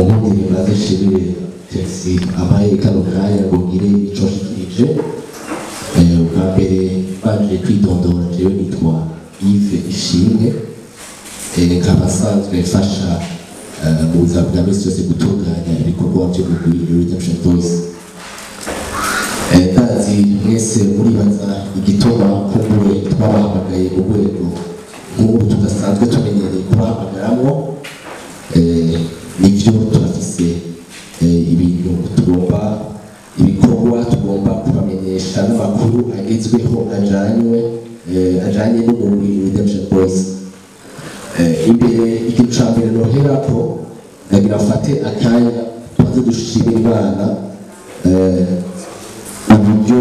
ubundi bimaze shimire Chelsea abaye kano kanya bugire ico shikirije ubwa mbere baje kwitondora jewe nitwa Yves Ishimwe nkaba asanzwe mfasha mu buzima bwa misi yose gutunganya ibikorwa byo kugwira Redemption Voice. Ndazi mwese muribaza igituma kumbure twabahamagaye mu rwego nk'ubu tudasanzwe tumenyereye kubahamagaramo. Nivyo turafise ibintu tugomba ibikorwa tugomba kubamenyesha n'amakuru agezweho ajanye n'umugwi Redemption Voice. Imbere ikintu ca mbere noherako ndagira mfate akanya tumaze dushimira Imana uburyo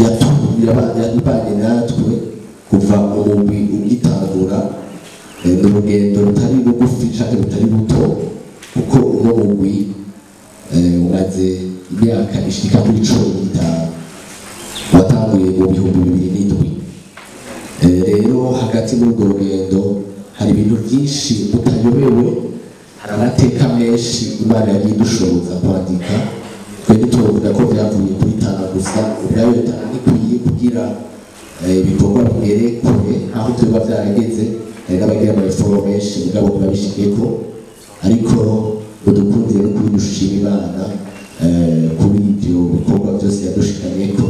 yatubanye natwe kuva umugwi ugitangura. N'urugendo rutari rugufi canke rutari ruto kuko uno mugwi umaze imyaka ishika kuri 15 watanguye mu 2007. Rero hagati muri urwo rugendo hari ibintu byinshi mutayobewe, hari amateka menshi Imana yagiye idushoboza kwandika. Twebwe tuvuga ko byavuye kuri Tana gusa, ubwayo Tana nikwiye kugira ibikorwa bigere kure aho tuba byarageze. N'abagira amaforo menshi mugabo babishikeko, ariko udukundire no kudushima Imana kuri ibyo bikorwa byose yadushikanyeko.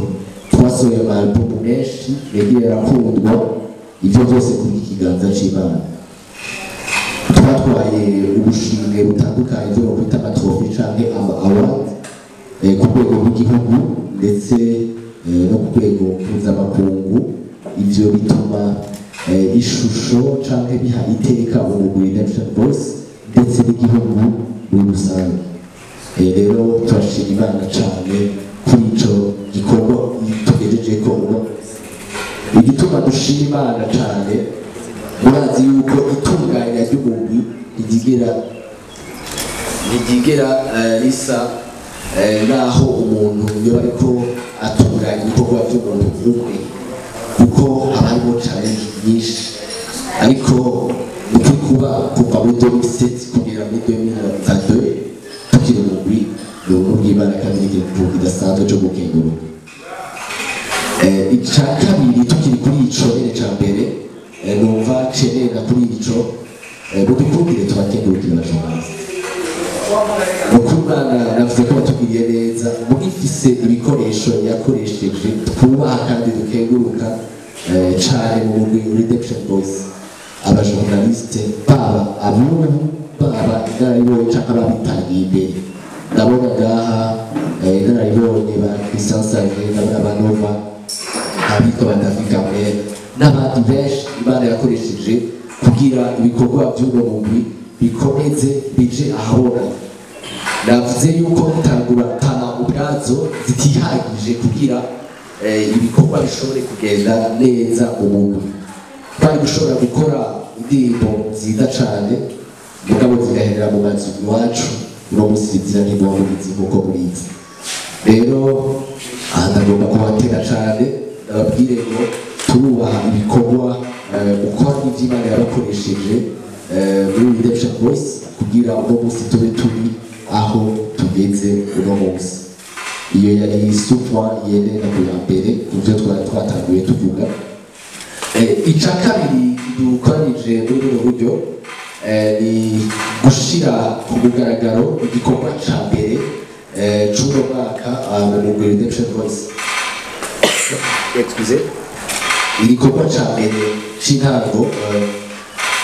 Twasohoye album menshi yagiye arakundwa, ivyo byose kuri ikiganza c'Imana. Twatwaye ubushimwe butandukanye byo kwita amatrofi canke award ku rwego rw'igihugu ndetse no ku rwego mpuzamakungu. Ivyo bituma ishusho canke biha iteka umugwi Redemption Voice ndetse n'igihugu muri rusange. Rero turashima Imana cane kuri ico gikorwa tugejejeko uno. Igituma dushima Imana cane, murazi yuko itunganya ry'umugwi ntigigera risa naho umuntu yoba ariko atunganya ibikorwa by'umuntu umwe, kuko harimo challenge nyinshi. Ariko niko kuva muri 2007 kugera muri 2022 tukiri umugwi n'Imana kandi n'igihugu kidasanzwe cyo gukenguruka. Ica kabiri tukiri kuri ico nyene ca mbere numva cenera kuri ico budukundire tubakengurukira abajournaliste. Imana navuze ko batugiriye neza, mugifise ibikoresho yakoresheje twubaha kandi dukenguruka cane mu mugwi Redemption Voice. Abajournaliste baba abubu baba inararibonye canke ababitangiye imbere, ndabona ngaha inararibonye ba Christian Save n'abanova abitwa ba David Gabriel n'abandi benshi Imana yakoresheje kugira ibikorwa by'uno mugwi bikomeze bije ahabona. Navuze yuko gutangura Tana ubwazo zitihagije kugira ibikorwa bishobore kugenda neza umugwi. Twari gushobora gukora indirimbo nziza cane mugabo zigaherera mu mazu iwacu, uno musi zira n'ibongizi nk'uko murizi. Rero aha ndagomba kubatera cane, ndababwire ngo turubaha ibikorwa ukora n'ivyo Imana yabakoresheje muri Redemption Voice kugira uno musi tube turi aho tugeze uno musi. Iyo yari isupwa yenera ku ya mbere kuvyo twari twatanguye tuvuga. Ica kabiri dukoranije muri ubu buryo ni gushira ku mugaragaro igikorwa ca mbere c'uno mwaka mu mugwi Redemption Voice. Igikorwa ca mbere c'intango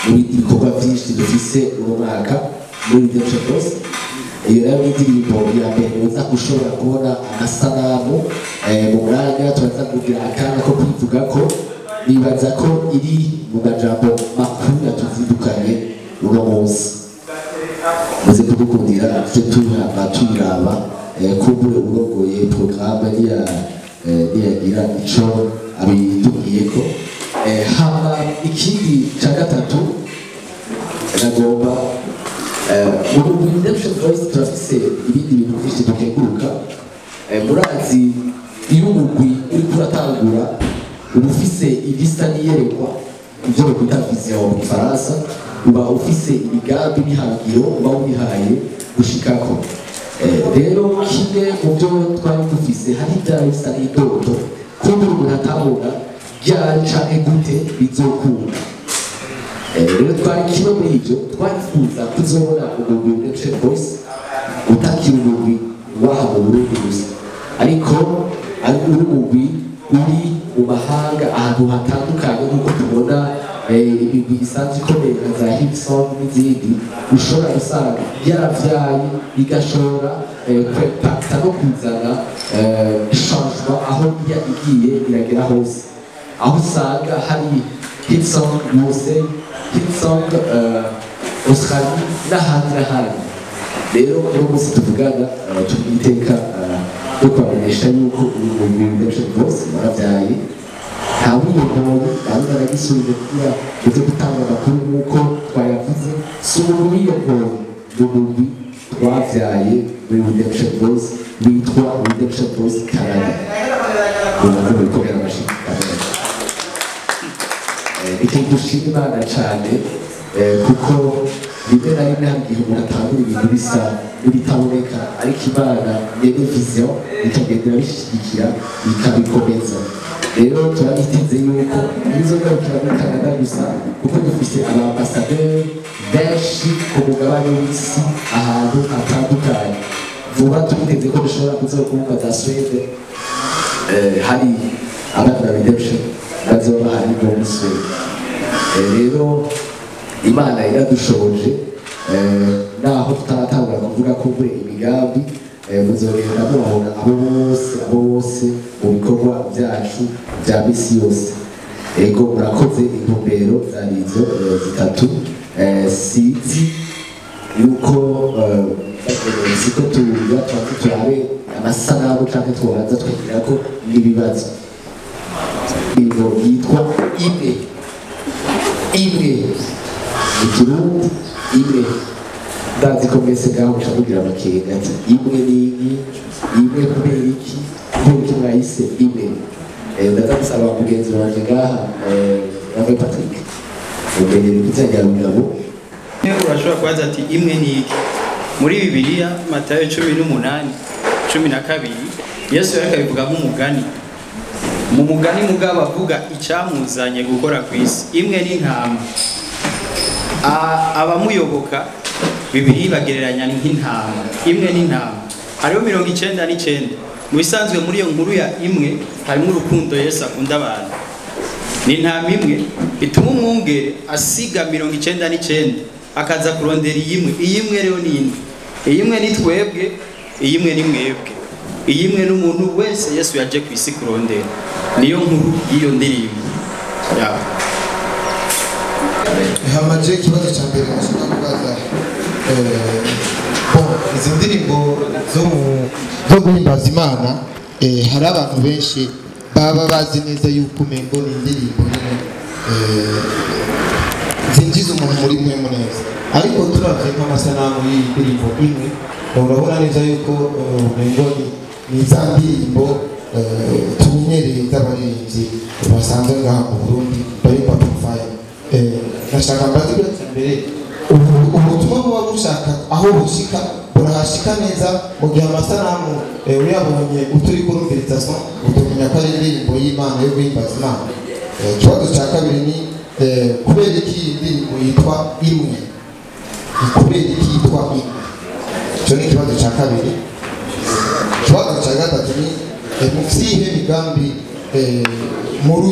muri ibikorwa vyinshi dufise uno mwaka muri Redemption Voice. Iyo nayo n'indirimbo ya mbere uza gushobora kubona amasanamu mu mwanya turaza kugira akanya ko kwivugako. Nibaza ko iri mu majambo makuru yatuzindukanye uno munsi. Muze kudukundira tuje tuyiraba kumbure urongoye programme niyagira ico abitubwiyeko. Hama ikindi ca gatatu nagomba mu Redemption Voice turafise ibindi bintu vyinshi dukenguruka. Murazi iyo umugwi uriko uratangura uba ufise ibisa n'iyerekwa ibyo bakwita vision mu Faransa uba ufise imigambi n'ihangiro uba wihaye gushikako rero kimwe mu byo twari dufise hari byari bisa n'indoto kuko umuntu atabona byari canke gute bizokunda rero twari kimwe muri ibyo twarifuza kuzobona umugwi Redemption Voice utakiri umugwi waha mu Burundi gusa ariko ari umugwi uri mu mahanga ahantu hatandukanye nk'uko tubona ibigwi isanzwe ikomeye nka za Hillsong n'izindi ushobora gusanga yaravyaye igashobora kwepakta no kuzana changement aho igiye iragera hose aho usanga hari Hillsong USA Hillsong Australie n'ahandi rero uno munsi tuvugana tugiteka yo kwamenyesha yuko uyu Redemption Voice waravyaye nta wiyongoye kandi baragisubiza kugira ivyo gutanga amakuru nk'uko twayavuze si umuntu wiyongoye n'umugwi twavyaye muri Redemption Voice witwa Redemption Voice Canada umuntu wikorera amashini icyo dushima Imana cane kuko rimwe na rimwe hari igihe umuntu atangura ibintu bisa n'ibitaboneka ariko Imana yene vision ikagendera bishyigikira ikabikomeza rero turabiteze yuko bizogarukira muri Canada gusa kuko dufise abambasaderi benshi ku mugabane w'isi ahantu hatandukanye vuba tubiteze ko dushobora kuzokumva za Swede hari abana ba Redemption bazoba bahari muri Swede rero Imana iradushoboje naho tutaratangura kuvuga ko we imigambi muzogenda mubona abo bose mu bikorwa byacu bya misi yose ego murakoze intumbero zarizo zitatu sizi yuko siko tuba turabe amasanamu canke twobanza twagira ko n'ibibazo ibyo yitwa imwe ikirundi imwe ndazi ko mwese ngaho muca kugira amakenga ati imwe n'iki imwe kubera iki mwahise imwe ndaza gusaba mugenzi wanje ngaha Rave Patrick umenyere kuzajyarugabo urashobora kubaza ati imwe n'iki muri Bibiliya Matayo 18:12 Yesu yareka bivuga nk'umugani mu mugani mugabo avuga icyamuzanye gukora ku isi imwe n'intama abamuyoboka Bibiliya bagereranya nk'intama imwe n'intama hariho 99 mu bisanzwe muri iyo nkuru ya imwe harimo urukundo Yesu akunda abantu ni intama imwe bituma umwungere asiga 99 akaza kurondera iyimwe rero nini iyimwe ni twebwe iyimwe ni mwebwe iyimwe n'umuntu wese Yesu yaje ku isi kurondera niyo nkuru y'iyo ndirimbo yawe hamaje ikibazo cya mbere nashaka kubaza izi ndirimbo zo guhimbaza Imana hari abantu benshi baba bazi neza yuko umengo ni indirimbo nyine zinjiza umuntu muri mwe neza ariko turavye nk'amasanamu y'iyi ndirimbo imwe urabona neza yuko umengo ni za ndirimbo tumenyereye z'abaririmbyi basanzwe ngaha mu Burundi bari kwa profile nashaka mbaza ibyo mbere ubutumwa buba bushaka aho bushika burahashika neza mu gihe amasanamu uyabonye uturi kurumviriza son utumenya ko ari indirimbo y'Imana yo guhimbaza Imana ikibazo cya kabiri ni kubera iki iyi ndirimbo yitwa imwe kubera iki yitwa imwe icyo ni ikibazo cya kabiri ikibazo cya gatatu ni mufisihe migambi muri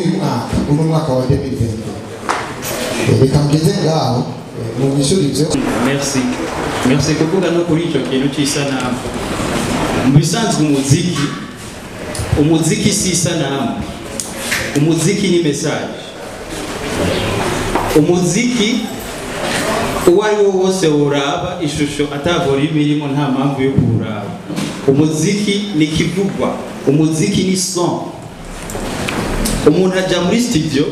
uyu mwaka wa 2020 reka ngeze ngaho mu bishurije merci kuvuga no kuri icyo kintu cy'isanamu mu bisanzwe umuziki si isanamu umuziki ni message umuziki uwo ari wo wose uraba ishusho atavora imirimo nta mpamvu yo kuraba umuziki ni kivugwa umuziki ni son umuntu ajya muri studio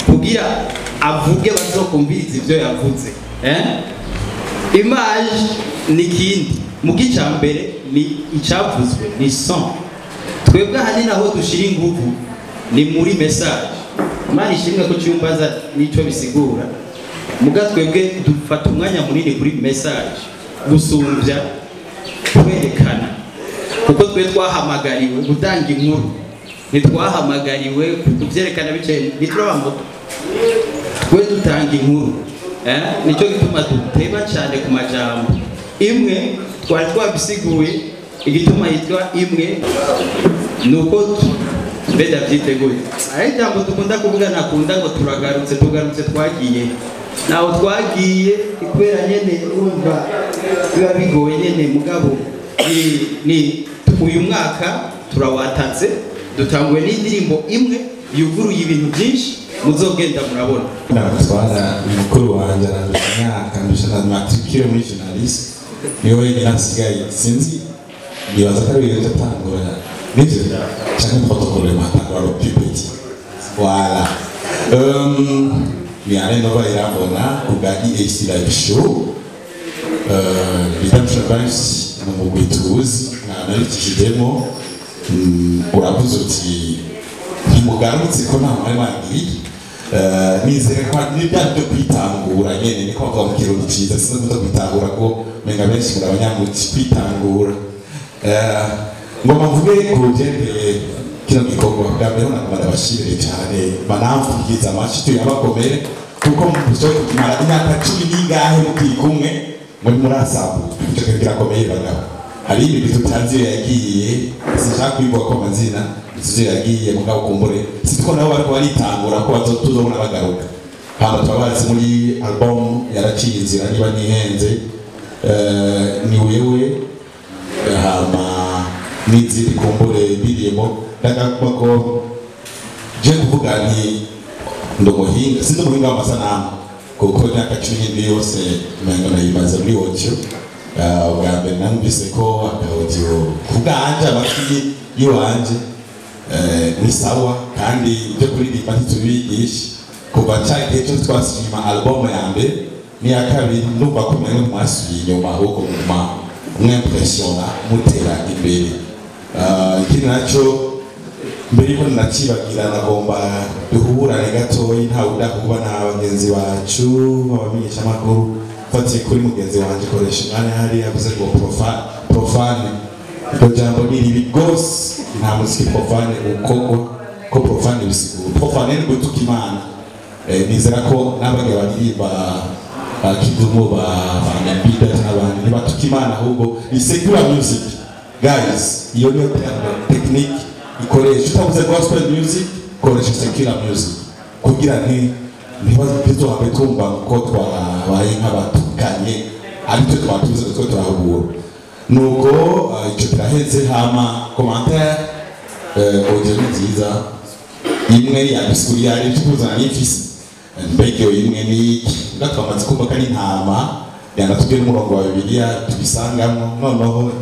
kugira avuge bazokumviriza ibyo yavuze image ni kindi mu gica mbere ni icyavuzwe ni son twebwe ahanini aho dushira ingufu ni muri message Imana ishimwe ko cyumbaza nico bisigura muga twebwe dufata umwanya munini kuri message gusumbya kwerekana kuko twe twahamagariwe gutanga inkuru ntitwahamagariwe kuvyerekana bicaye niturabamuto twe dutanga inkuru nicyo gituma duteba cyane ku majambo imwe twari twabisiguye igituma yitwa imwe nuko mbeda byiteguye ari jambo dukunda kuvuga nakunda ngo tugarutse twagiye naho twagiye ikwera nyene urumva biba bigoye nyene mugabo ni uyu mwaka turawatatse dutanguye n'indirimbo imwe yuguruye ibintu byinshi muzogenda murabona nabatwara umukuru wanjye arandusha imyaka ndusha na matricule muri journaliste niyo wenyine asigaye sinzi nibaza ko ari ibintu atangura nivyo cyane protocole matangura le plus petit voilà ni ale nova irambona kuga EAC live show redemption banks mu mugwituzi narikishijemo uravuze uti ntimugarutse ko nta mwari wangiriye nizere ko n'ibya byo kwitangura nyene niko bavuga mu kirundi cyiza sinzi ko kwitangura ko menga benshi muri abanyamuti kwitangura ngoma mvuge ku byendeye kino gikorwa bwa mbere nakubanda bashimire cyane banamvugiza amashi tuyabakomere kuko muzoye kumara imyaka 10 n'ingahe mukiri kumwe muri murasabu cyo kirakomeye bagabo hari ibintu tutazi yagiye sinshaka kwivuga ko amazina izo yagiye mugabo kumbure sitko nabo bariko baritangura ko bazotuzobona bagaruka hano twabazi muri album yaraciye inzira niba nihenze ni wewe hama n'izindi kumbure birimo ndagakuba ko je kuvuga ni ndomuhinga sinzi umuhinga w'amasanamu kuko imyaka 10 yose umengo nayimaze muri audio bwa mbere numvise ko akaudio kubwanje amatwi yiwanje ni sawa kandi ibyo kuririmba ntitubigisha kuva cyane cyo twasima album ya mbere ni ya kabiri ndumva ko mwe mwasubiye inyuma ahubwo mwempressiona mutera imbere ikindi nacyo mbere ko nakibagira nagomba duhurane gatoyi nta udakuba n'abagenzi bacu abamenyesha makuru fatiye kuri mugenzi wanje koresha umwanya hari yavuze ngo profane iryo jambo ni ribi gose nta muziki profane ukogwa ko profane bisigura profane ni gutuka imana nizera ko n'abage baririmba kidumo banyambida n'abandi ntibatuka imana ahubwo ni secular music guys iyo niyo technique ikoresha utavuze gospel music koresha secular music kugira ntibazo habe tumva ko twabaye nk'abatukanye ariko twatuze ko turahubura nuko icyo kiraheze hama commentaire audio nziza imwe ya discours yari tukuzana n'ifisi mbege imwe ni gatwamaze kumva kari ntama yanatubwira umurongo wa Bibiliya tubisangamo noneho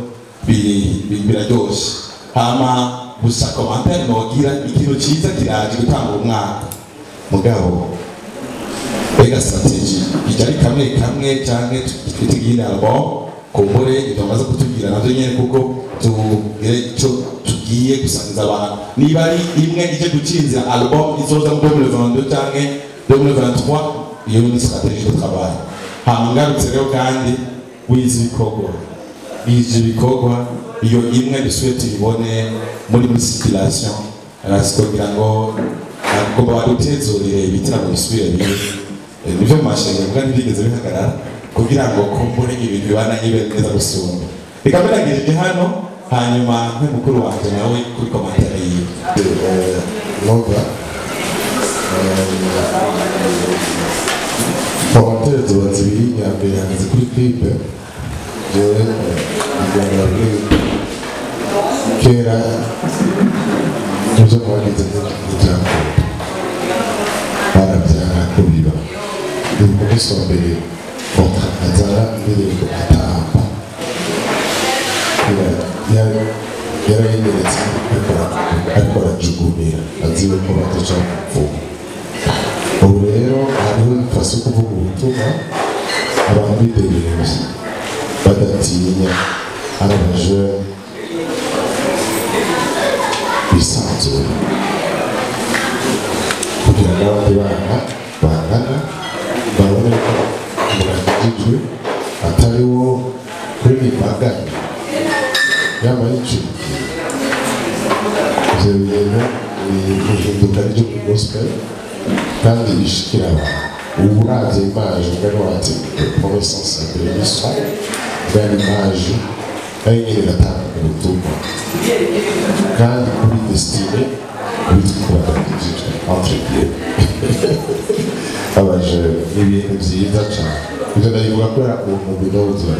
biraryoshe hama gusa commentaire nogira ikintu cyiza kiraje gutanga umwaka mugabo ega strategy ijari kamwe cyane twitigira album kumbure ibamaze kutubwira navyo nyene kuko tugire ico tugiye gusangiza abantu niba ari imwe ije gucinza album izoza mu 2022 canke 2023 iyo ni strategy yo travail hangarutse rero kandi wizi bikorwa iyo imwe dusuye tuyibone muri circulation arasikogira ngo agomba badutezurire ibitaramo bisubire bibe nivyo mashenge mbwa ntibigeze bihagarara kugira ngo kumbure ibintu bibana ibe neza gusumba bikameragirije hano hanyuma nk'umukuru wanje nawe kuri commentaire yiwe Nova commentaire tuba zibiri ya mbere yanditse kuri clip jewe igana kera ibyo mwagize n'ijambo barabyara kubiba ndiko gusombere kontra azara ndirimbo atamba yarayenderetse ariko arajugumira aziwe ko bataca mvuga ubu rero hariho ifasi kuvuga ubutumwa abantu bidegereje badatinya ari abajene bisanzuye kugira n'abandi bana bangana babone ko muragijwe atari wo kuri bibaganye yaba yiciriye ivyo bintu bihinduka ryo muri gospel kandi bishikira abantu ubu uravye image ngano wati promesse de l'émission belle image nayo nyene iratanga ubutumwa kandi kuri destine kubitwara igiciro entre guillemets abaje n'ibintu vyiza cane ivyo ndabivuga kubera umuntu bidoze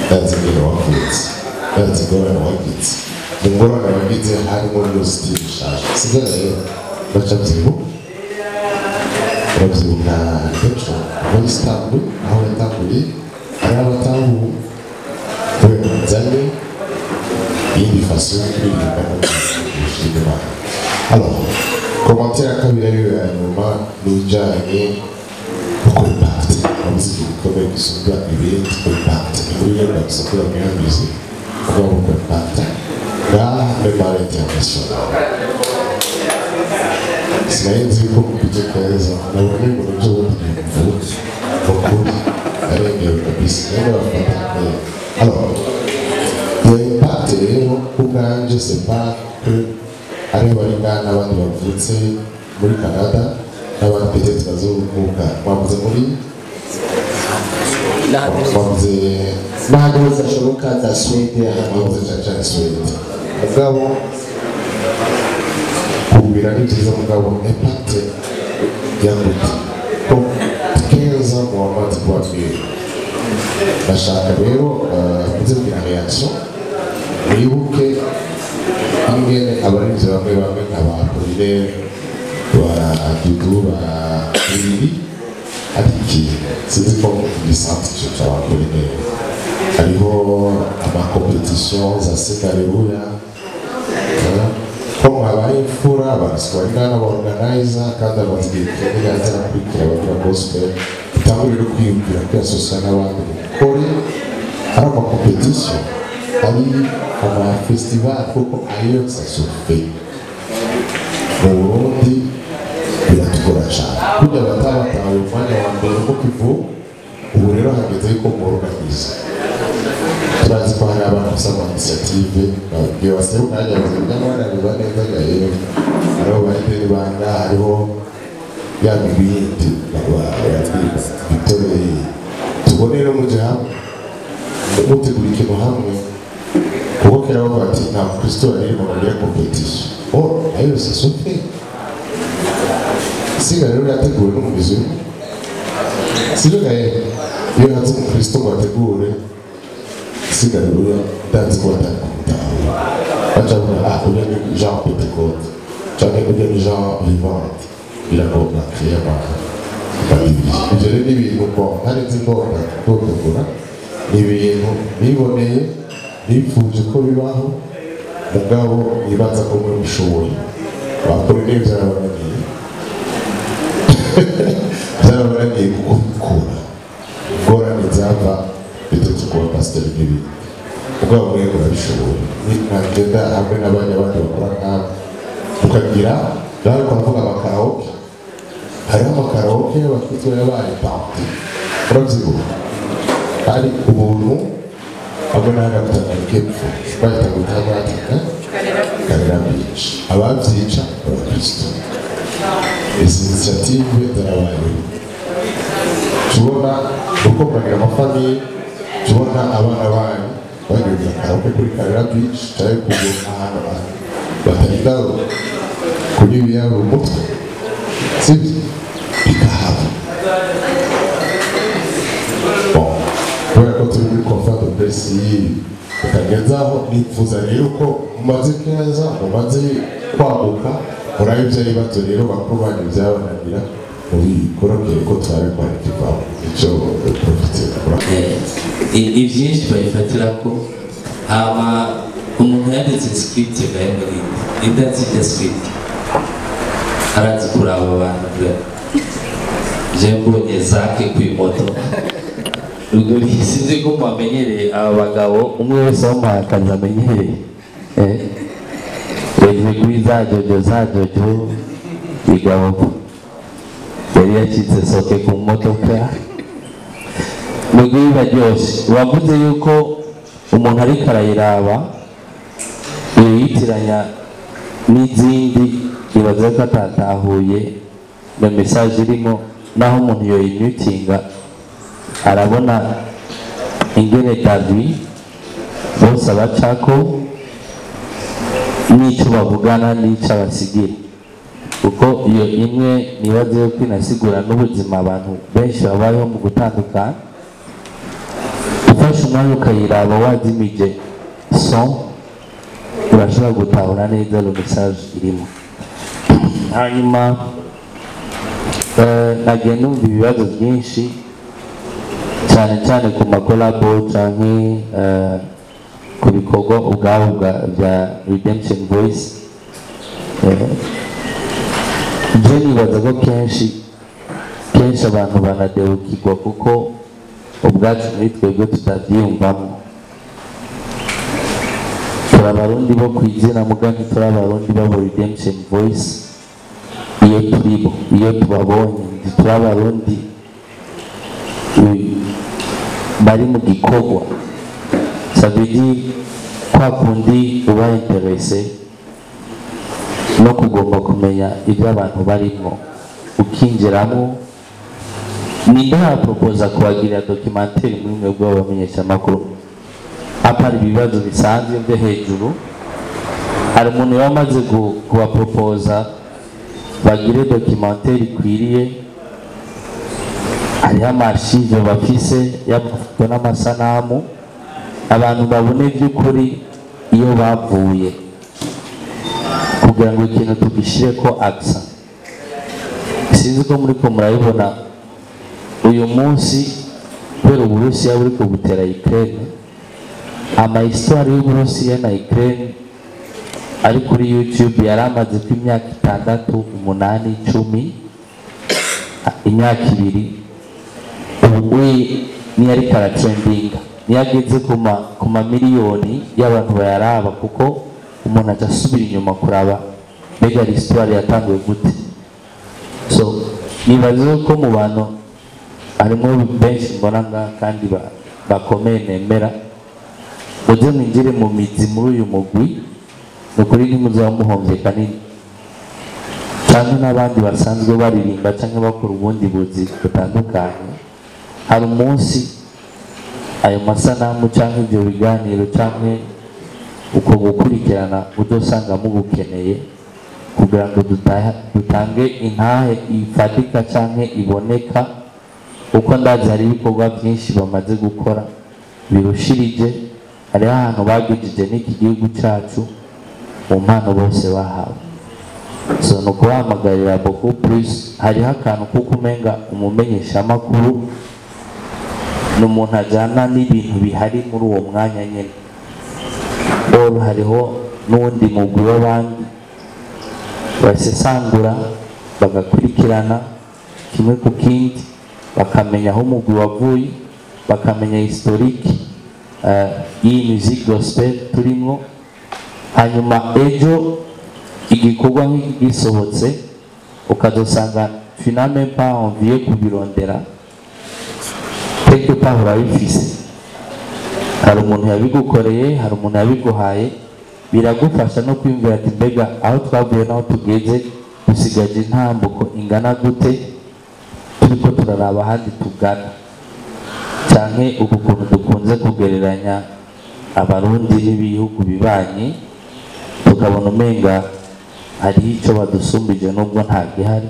ndazi ngene wavutse ndazi ingorane wagize mu ngorane wagize harimo n'iyo stile ishaje sivyo rero baca vyibuka urabyibuka petro muri Istanbul aho yatanguriye hari abatahu nzanye iyindi faso yo kuririmba no gushima Imana. Alors, commentaire ya kabiri ariyo ya nyuma n'ibijyanye no ku impact umuziki ukomeye gusumba ibindi ku impact inkuru y'enda gusakura muri iyo music ugomba ku impact ngaha muri mare international sinayinzi ko mu gice keza nabonye mu buryo bw'ubuvuzi ukuri arengewe kabisa niba bafata alors iyo impact rero ubwanje c'est pas que ari bari ngana abandi bavutse muri Canada n'abandi peut-être bazovuka bavuze muri bavuze ntabwo zashoboka za Swede bavuze cyane Swede mugabo kubira ni byiza mugabo impact yaguti ko keza mu bamaze kubabwira bashaka rero kuzigira reaction mwibuke ingene abarinzi bamwe bamwe nk'abakurire Dudu Bibiri ariki sinzi ko lisansi cyo cy'abakurire hariho amakompetisiyo za Segarebuya ko habaye imfura baraswarira n'abaorganiza kandi abategeka n'iganza kurikira abakora gospel bitangurira kwiyumvira kwiyasosiyana n'abandi mukore hari amakompetisiyo hari amafestival kuko ayo sasofe mu Burundi biratugora cyane kujya batabatawe umwanya wa mbere ko kivu ubu rero hageze ko muorganiza turazi ko hari abantu bafite initiative babwiye baseruka hajya bazibya n'abana biba neza gaye hariho bahiteni banga hariho ya mibindi bitoreye tubone rero muje hamwe mutegura ikintu hamwe kuko kera bavuga ati nta mukristo yari mu muri competition ayo sasofe siga rero yateguwe n'umugizi sibyo gaye iyo hatse umukristo ngo ategure siga rero danze ko atakutaho baca uyu ni Jean Pentecote cyangwa uyu ni Jean Vivant biragomba kuyama ibyo rero ni ibintu ko hari nzigomba gutegura ni ibintu biboneye bipfuje ko bibaho mugabo nibaza ko muri mushoboye bakora ibyo byarabananiye byarabananiye gukora ingorane zava bitetse kuba pasiteri n'ibindi mugabo mwe murabishoboye nagenda hamwe n'abandi bakora nk'abo tukagira nawe twavuga amakaraoke hariho amakaraoke y'abafite yabaye party urabyibuka hari ubuntu hamwe n'agatanga kepfo bahita gutabataka karera bica ababyica abakristo izi initiative zarabaye tubona gukompanira amafamiye tubona abana banyu bagenda karaoke kuri karera beach cyangwa kugura ahantu batarinda kuri biyabo umutwe sibyo bikahaba kubera ko turi muri conférence de presse tukagezaho nifuza rero ko mumaze keza mumaze kwaguka murabe ibyo bibazo rero bakuru banyu byabananira mubikorokere ko twabikora kivamo icyo profite ibyinshi bayifatira ko hama umuntu yanditse script gahembwe idazije script arazi kuraba abantu je mbonye zake kwimoto ubwo sinzi ko mwamenyereye aba bagabo umwe wese w'umuhakazi amenyereye weze kuri za jojo bigabo yari yacitse soke ku modoka nubwo bibaryoshe wavuze yuko umuntu ariko arayiraba yiyitiranya n'izindi ibaza ko atatahuye na message irimo naho umuntu yoyimutinga arabona ingene David bose abacako n'icyo bavugana n'icyo abasigira kuko iyo imwe nibaze yo kwinasigura n'ubuzima abantu benshi babayeho mu gutandukana ufashe umwanya ukayiraba wazimije son urashobora gutahura neza iyo message irimo hanyuma nagiye numva ibibazo byinshi cyane cyane ku makolabo canke ku bikorwa ubwabo bya Redemption Voice je nibaza ko kenshi abantu banadebukirwa kuko ubwacu muri twebwe tutavyiyumvamo turi abarundi bo kwizina mugani turi abarundi babo Redemption Voice iyo tubabonye turi abarundi bari mu gikorwa sabidi kwa kundi uba interese no kugomba kumenya ibyo abantu barimo ukinjiramo ninde haproposa kubagira documentaire muri mwe bwo bamenyeshamakuru apari ibibazo bisanzwe byo hejuru hari umuntu yamaze kubaproposa bagire documentaire ikwiriye hariho amashive bafise y'amafoto n'amasanamu abantu babone by'ukuri iyo bavuye kugira ngo ikintu tugishire ko aksa sinzi ko muri ko murabibona uyu munsi kubera Uburusiya buri ko gutera Ukraine amahistoire y'Uburusiya na Ukraine ari kuri YouTube yari amaze ku imyaka 6, 8, 10 imyaka 2 ubu ni ari trending niyageze ku miliyoni y'abantu bayaraba kuko umuntu atasubira inyuma kuraba mbega histoire yatanguye gute so nibaze ko mu bantu harimo benshi mbona kandi bakomeye nemera uje mwinjire mu mizi muri uyu mugwi nukuri ntimuzaba muhomvye kanini cyane n'abandi basanzwe baririmba cyangwa bakora ubundi buzi butandukanye hari umunsi ayo masanamu cyangwa ibyo biganiro cyangwa uko gukurikirana udosanga mubukeneye kugira ngo dutange intahe ifatika cyangwa iboneka uko ndazi hari ibikorwa byinshi bamaze gukora birushirije hari ahantu bagijije n'iki gihugu cyacu mu mpano bose bahawe so no kubahamagarira beaucoup plus hariho akantu kuko umenga umumenyeshamakuru n'umuntu ajyana n'ibintu bihari muri uwo mwanya nyine hariho n'undi mugwi w'abandi basesangura bagakurikirana kimwe ku kindi bakamenya aho umugwi wavuye bakamenya historique y'iyi musique gospel turimo hanyuma ejo igikorwa nk'iki gisohotse ukazosanga finalement pas envie kubirondera quelque part urabifise hari umuntu yabigukoreye hari umuntu yabiguhaye biragufasha no kwiyumvira ati mbega aho twavuye naho tugeze dusigaje intambuko ingana gute turiko turaraba ahandi tugana canke uku kuntu dukunze kugereranya abarundi n'ibihugu bibanye tukabona umenga hariho icyo badusumbije nubwo nta gihari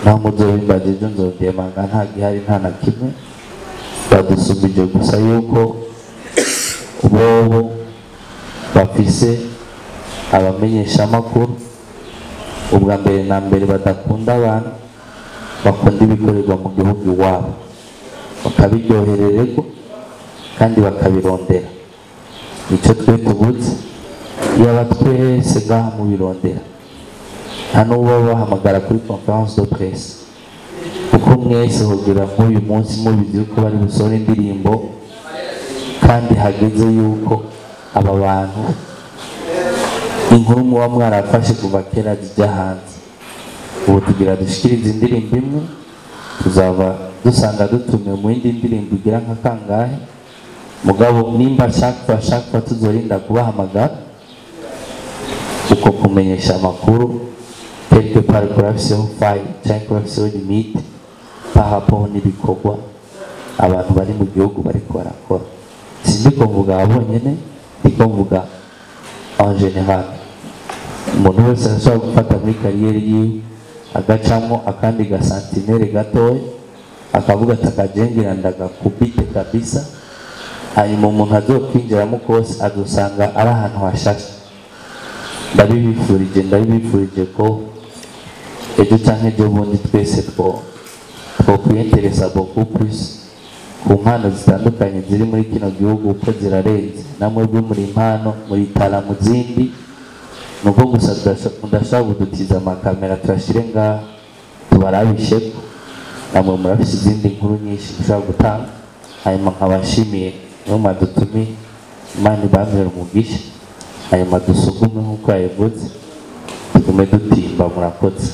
naho muzobimbaje ejo nzodemanga nta gihari nta na kimwe badusumbije gusa yuko bobo bafise abamenyeshamakuru ubwa mbere na mbere badakunda abantu bakunda ibikorerwa mu gihugu iwabo bakabiryoherererwa kandi bakabirondera icyo twe tubuze yaba twese ngaha mubirondera nta n'uwo bahamagara kuri conference de presse kuko mwese hogira nk'uyu munsi mubizi yuko bari busohora indirimbo kandi hageze yuko aba bantu inkuru muba mwarafashe kuva kera zijya hanze ubu ubu tugira dushikiriza indirimbo imwe tuzaba dusanga dutumiwe mu yindi ndirimbo igira nka kangahe mugabo nimba shaka tuzorinda kubahamagara uko kumenyesha amakuru quelque part corruption faille cyangwa corruption limite pahapo n'ibikorwa abantu bari mu gihugu bariko barakora sindi ko mvuga abonyene ndiko mvuga en general umuntu wese ashobora gufata muri kariyeri yiwe agacamo akandi gasantimere gatoya akavuga atakajengera ndagakubite kabisa hanyuma umuntu azokwinjiramo kose adusanga ari ahantu hashashe ndabibifurije ko ejo canke ejo bundi twese twokwiyenteresa beaucoup plus ku mpano zitandukanye ziri muri kino gihugu uko zirarenze namwebwe muri impano muri tara mu zindi nuko gusa mudashobora kudutiza amakamera turashire ngaha tubarabisheko namwe murafise izindi nkuru nyinshi mushobora gutanga hanyuma nkabashimiye niyo mwadutumiye Imana ibambere umugisha hanyuma dusugume nk'uko yabivuze tugume dutimba murakoze